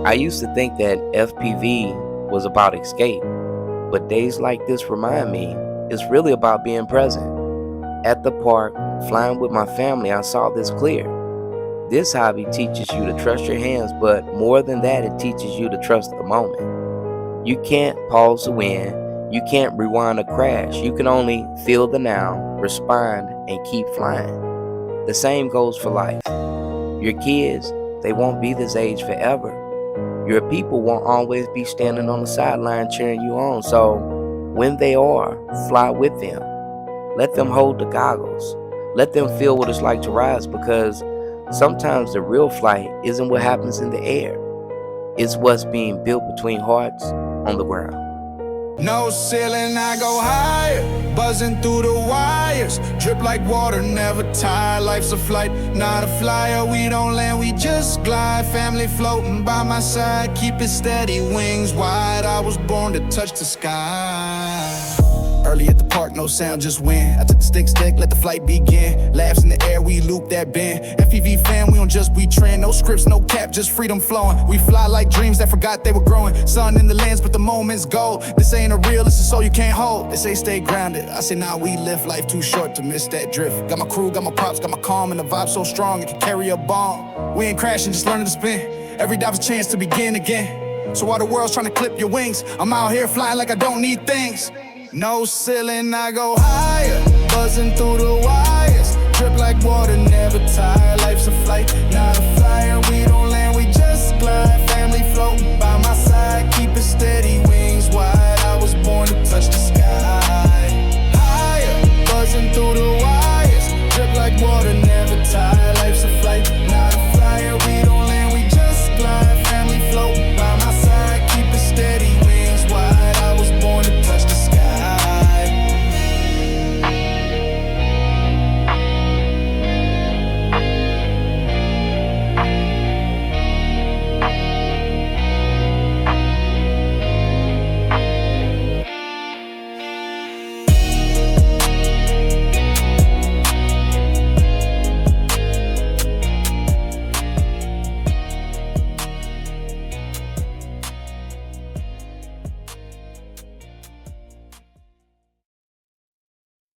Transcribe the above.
I used to think that FPV was about escape, but days like this remind me it's really about being present. At the park, flying with my family, I saw this clear. This hobby teaches you to trust your hands, but more than that, it teaches you to trust the moment. You can't pause the wind, you can't rewind a crash, you can only feel the now, respond, and keep flying. The same goes for life. Your kids, they won't be this age forever. Your people won't always be standing on the sideline cheering you on, so when they are, fly with them. Let them hold the goggles. Let them feel what it's like to rise, because sometimes the real flight isn't what happens in the air. It's what's being built between hearts on the ground. No ceiling, I go higher, buzzing through the wires. Drip like water, never tired. Life's a flight, not a flyer. We don't land, we just glide. Family floating by my side, keep it steady, wings wide. I was born to touch the sky. Early at the park, no sound, just wind. I took the stick, let the flight begin. Laughs in the air, we loop that bend. FPV fan, we don't just we trend. No scripts, no cap, just freedom flowing. We fly like dreams that forgot they were growing. Sun in the lens, but the moment's gold. This ain't a real, it's a soul you can't hold. They say stay grounded, I say nah, we live life too short to miss that drift. Got my crew, got my props, got my calm, and the vibe so strong it can carry a bomb. We ain't crashing, just learning to spin. Every dive's a chance to begin again. So while the world's trying to clip your wings, I'm out here flying like I don't need things. No ceiling, I go higher, buzzing through the wires. Drip like water, never tired. Life's a flight, not a flyer. We